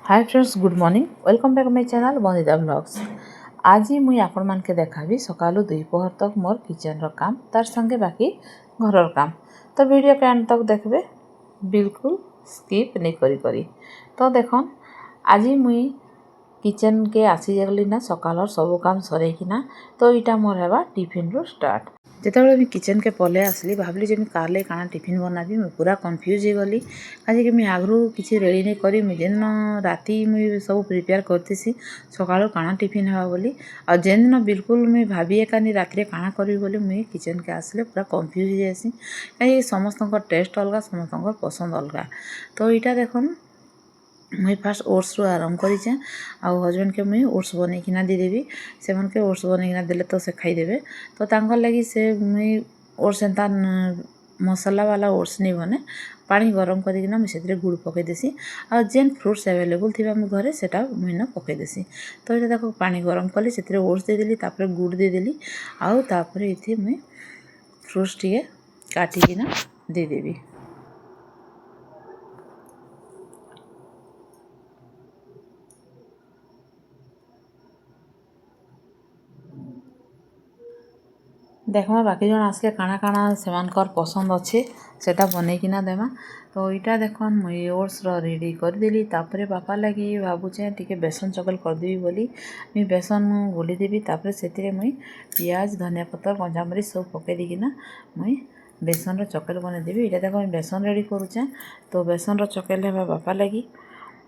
Hi friends, good morning. Welcome back my channel Bandita blogs. आज मुई आपण मानके देखाबी सकालू दुपहर तक मोर किचन रो काम तार संगे बाकी घर काम। तो वीडियो के एंड तक देखबे, बिल्कुल स्किप नहीं करी। तो देखन आज मुई किचन के आसी गली ना सकाल सब काम सरेकिना। तो इटा मोर हेबा टिफिन रो स्टार्ट। जितेबाला मुझे किचन के पले आसली भावली जे काले काना टिफिन बनाबी मुझे पूरा कन्फ्यूज हो गली। कहीं कि मुझे आगु किसी रेडी नहीं करी जेन राति मुझे सब प्रिपेयर करती सकाल काना टिफिन हवा बोली और जेन दिन बिल्कुल मुझे भाभी एकानी राति काना करी बोली मुझे किचन के आसले पूरा कन्फ्यूज हो जासी। कहीं समस्त टेस्ट अलग, समस्त पसंद अलग। तो यहाँ देखन मुई फास्ट ओट्स रू आरम्भ करें आउ हजबैंड के मुई ओट्स बनईकिना देदेवी। से मन के ओट्स बनईकिना देले तो से खाईदेवे। तो तांकर लगी से मुई ओट्स एंता मसला वाला ओट्स नहीं बने पानी गरम करिकिना मुई सेतिरे गुड़ पकई देसी आ जेन फ्रूट्स अवेलेबल थिबा मो घरे सेटा मुई न पकई देसी। तो ये देखो पानी गरम कली सेतिरे ओट्स दे देली तापर गुड़ दे देली आउ तापर इथि मुई फ्रूट्स टिके काटिकिना दे देवी। देखमा बाकी जन आसले काना काना सेमानकर पसंद अच्छे सेटा बनईकिना देमा। तो इटा देखन मुई ओट्स रेडी कर देली। तापरे बापा लगी भाबुचे टिके बेसन चकल कर देबी बोली मुई बेसन घोली देबी। तापरे सेतिरे मुई पियाज, धनिया पत्तर, कंचामरीच सब पकई देकिना मुई बेसन रो चकल बने देबी। इटा देखो मुई बेसन रेडी करूचे। तो बेसन रो चकल हेबा बापा लगी।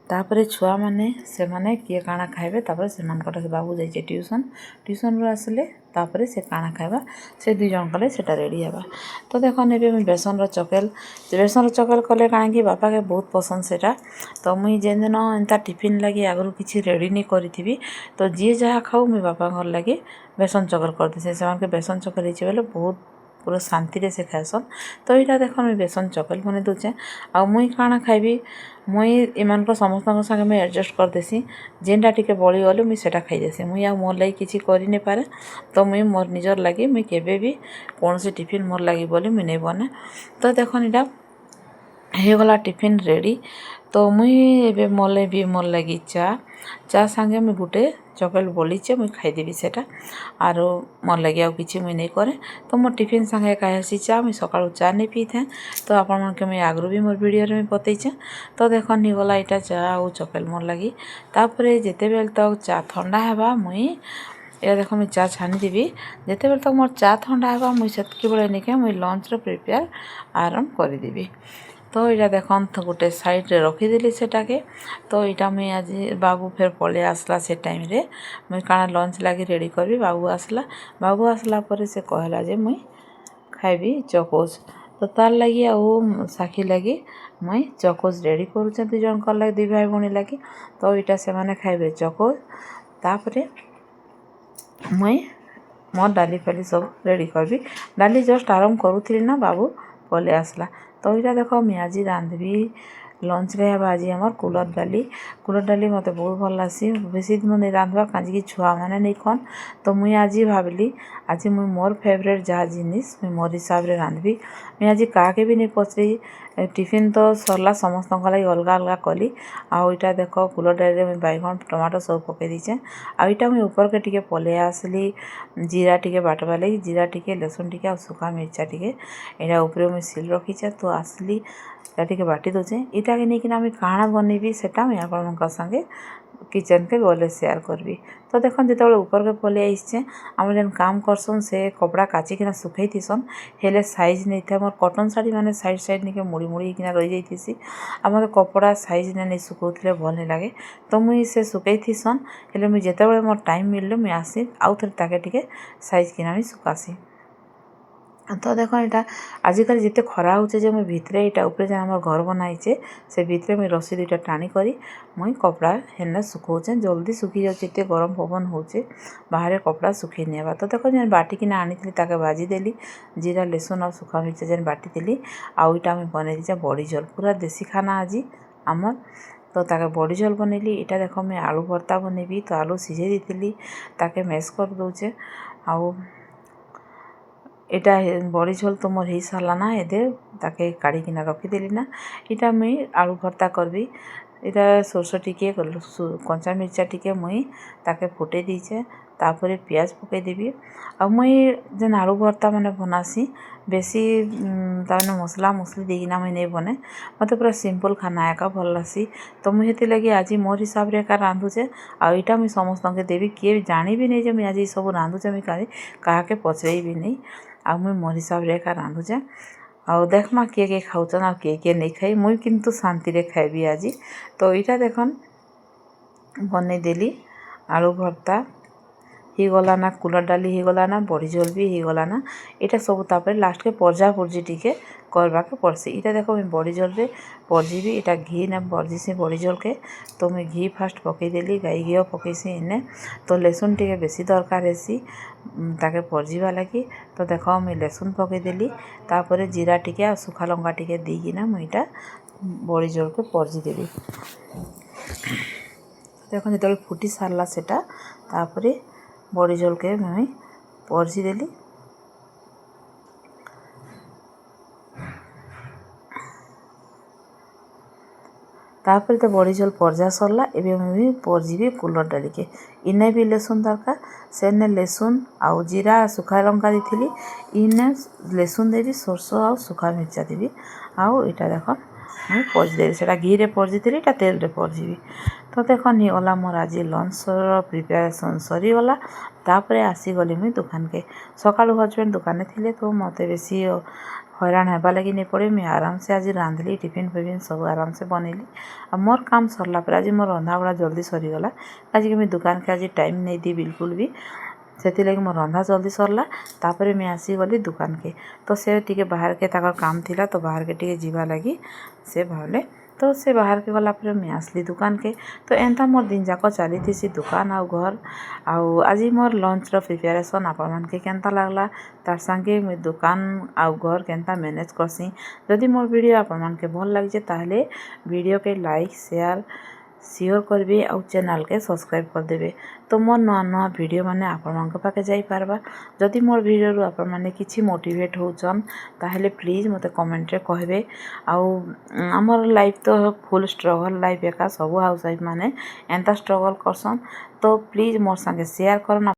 तापरे छुआ माने से माने किए काना खाइबे। तापरे से मानकर बाबू जाइए ट्यूशन रू आसले तापरे से काना खाइबा से दुई जन कले सेटा रेडी हेबा। तो देखो नेबे मुई बेसन रो चकल कले काना कि बापा के बहुत पसंद सेटा। तो मुई जेन दिन एंता टिफिन लगी आगु किसी रेडी नहीं करी तो जी जहाँ खाऊ मुई बापा घर लगी बेसन चकल कर देसी। से बेसन चकल होइचे बेले बहुत पूरा शांति रे से खाएसन। तो यहाँ देख मुई बेसन चकल बने दूचे आ मुई काना खाइबी मुई इमान समस्त संगे मुई एडजस्ट कर देसी। जेनटा टिके बड़ी गले मुई सेटा खाई देसी। मुई आ मोर लगी किसी करी नहीं पारे। तो मुई मोर निजर लगी मुई केबे भी कौन सी टिफिन मोर लगी बोली मुई नहीं बने। तो देखो इटा हो गला टिफिन रेडी। तो मुई एबे मोर लगी चा संगे मुई गुटे चकल बोलीचे मुई खाईदेवी सेटा आरो मोर लगे आउ किसी मुई नहीं करे। तो मोर टिफिन संगे खाएसी चा मुई सकाळू चा नहीं पी थे। तो आपण मन के मुई आगु भी मोर वीडियो रे बतईचे। तो देखन ही गला इटा चा आउ चकल मोर लगी। तापरे जेते बेल तक चा ठंडा हेबा मुई या देखो मुई चा छानी देबी। जेते बेल तक मोर चा ठंडा हेबा मुई सेतकी बेले निके मुई लंच रो प्रिपेयर आरंभ करि देबी। तो यहाँ देखन तो गोटे साइड रे रखीदेली सेटाके। तो यहाँ मुई आज बाबू फिर पले आसला से टाइम रे मुई काना लंच लगी रेडी करबी। बाबू आसला पर से कहला जे मुई खाइबी चकोस। तो तार लगी आउ साखी लगी मुई चकोस रेडी करूचे दुई जन लगी दुई भाई भौणी लगी। तो यहाँ से माने खाइबे चकोस। तापरे मुई मोर डाली फाली सब रेडी करबी। डाली जस्ट आरम्भ करूथली ना बाबू पले आसला। तो यहाँ देखो मुई आज रांधबी लंच रे हेबा आज हमर कुलर डाली मते बहुत भल लासी। बेसी दिन नहीं रांधबा काजी छुआ माने नहीं खन। तो मुई आज भाविली आज मुई मोर फेवरेट जहाँ जिनिस मुई मोर हिसाब रे रांधबी। मुई आज काके भी नहीं पचरी टिफिन तो सरला समस्त लगी अलग अलग कली। आउ इटा देख कुलर डाली मुई बैगन टमाटो सब पकई दीचे। आउ इटा मुई ऊपर के टिके पले आसली जीरा टिके बाटवा लगी। जीरा टिके लसुन टिके और सुखा मिर्चा टिके यहाँ ऊपर मुई सिल रखीचे। तो आसली टिके बाटी दूचे। इटा के नहीं कि मुई काଣା बनईबी सेटा मुई आपण संगे किचन के गले शेयर करबी। तो देखन जिते ऊपर के पले आइसे आम जेन काम करसन से कपड़ा काचिकिना सुखई थीसन हेले साइज नहीं था। मोर कटन शाढ़ी माने साइड निके मुड़ी मुड़ी किना रही जाइथिसी आ मते कपड़ा साइज नहीं सुखौथिले भल नहीं लगे। तो मुई से सुखई थीसन हेले मुई जेतेबेले मोर टाइम मिलले मुई आसी आउ थरे ताके टिके साइज किना मुई सुकासी। तो देखो यहाँ आजिकल जिते खरा होचे जे मुई भितरे यहाँ ऊपर जेन हमर घर बनाइचे से भितरे मुई रस्सी दुईटा टाणी करी मुई कपड़ा हेने सुखौचे। जल्दी सुखी जाउचे एते गरम पवन होचे बाहर कपड़ा सुखी नेबा। तो देखो जेन बाटी किना आनीथली ताके भाजी देली जीरा लसुन और सुखा मिर्चा जेन बाटी देली आउ इटा मुई बनै दीचे बड़ी झोल पूरा देसी खाना आज आमर। तो ताके बड़ी झोल बनैली। इटा देखो मुई आलू भर्ता बनैबी। तो आलू सिझे देथिली ताके मैश कर दउचे आउ इटा बड़ी झोल तो मोर हो सारा ना एदे ताके काढ़ी किना रखीदेली ना। इटा मुई आलू भर्ता करबी। इटा सोरस टिके कंचा मिर्चा टिके मुई ताके फुटे दीचे तापर पियाज पकई देबी आ मुई जेन आलू भर्ता मैंने बनासी बेसी ताने मसला मसली देना मुई नहीं बने मत पूरा सिंपल खाना एका भल लासी तो मुझे हेती लगी आज मोर हिसाब रे एका रांधुचे आ इटा मुई समस्त के देवी किए जानी भी नहीं जे मुई आज सब रांधुचे मुई कहा के पचई भी नहीं आ मुई मोर हिसाब रे एका रांधुचे आउ देखमा किए खाऊन आ किए नहीं खाई मुई किंतु शांति रे खाइबी आज तो इटा देखन बनै देली आलू भर्ता ही गला ना कुलर डाली ही गला ना बड़ी झोल भी ही गला ना इटा सब तापर लास्ट के पर्जा पुर्जी टिके करवा के पड़सी इटा देखो मैं बड़ी झोल रे पर्जीबी इटा घी ना पर्जी से बड़ी झोल के तो मैं घी फास्ट पकई देली गाई घी पकईसी इने तो लहसुन टिके बेसी दरकार हेसी ताके पर्जीवा लगी तो देखो मैं लहसुन पकई देली तापर जीरा टिके आ सुखा लंका टिके दीकिना मुईटा बड़ी झोल के पर्जी देली देखो जो फुटी सारा सेटा तापर बड़ी झोल के मुई पर्जी देली तापर तो बड़ी झोल पर्जा सरला एबे मुई पर्जीबी कुलर डाली के इने भी लहसुन दरकार सेने लहसुन आउ जीरा सुखा लंका दी इने लहसुन देवी सोरस आ सुखा मिर्चा देवी आउ इटा देख मुई पर्जी देवी से घी रे पर्जी थी इटा तेल रे पर्जीबी तो देख नहीं गला मोर आज लंच प्रिपेरेसन सरीगला तापर आसीगली मुई दुकान के सकाळु हजबैंड दुकान थिले तो मत बेसी हैरान हेबा लगी नहीं पड़े मुझे आराम से आज रांधली टिफिन फिफिन सब आराम से बनैली आ मोर काम सरला पर आज मोर रंधा बड़ा जल्दी सरीगला आज कि मुझे दुकान के आज टाइम नहीं दी बिल्कुल भी से लगे मोर रंधा जल्दी सरला तापर मैं आसीगली दुकान के तो से टिके बाहर के ताकर काम थिला तो बाहर के टिके जीवा लगी से भावले तो से बाहर के गला पर मैं आसली दुकान के तो एंता मोर दिन जाक चली थी दुकान आउ घर आउ आज मोर लंच रो प्रिपेरेसन आपण मान के केनता लागला तार संगे मुई दुकान आउ घर केनता मैनेज करसी जदि मोर वीडियो आपण मान के भल लगे ताहले वीडियो के लाइक शेयर करबे आउ चैनल के सब्सक्राइब कर देबे तो मोर नवा नवा वीडियो माने आपण मान के पाके जाई पारबा जदि मोर वीडियो रु आपण माने किछि मोटिवेट होचन ताहले प्लीज मते कमेंट रे कहबे आउ हमर लाइफ तो फुल स्ट्रगल लाइफ एका सब हाउस वाइफ माने एंता स्ट्रगल करसन तो प्लीज मोर संगे शेयर करना।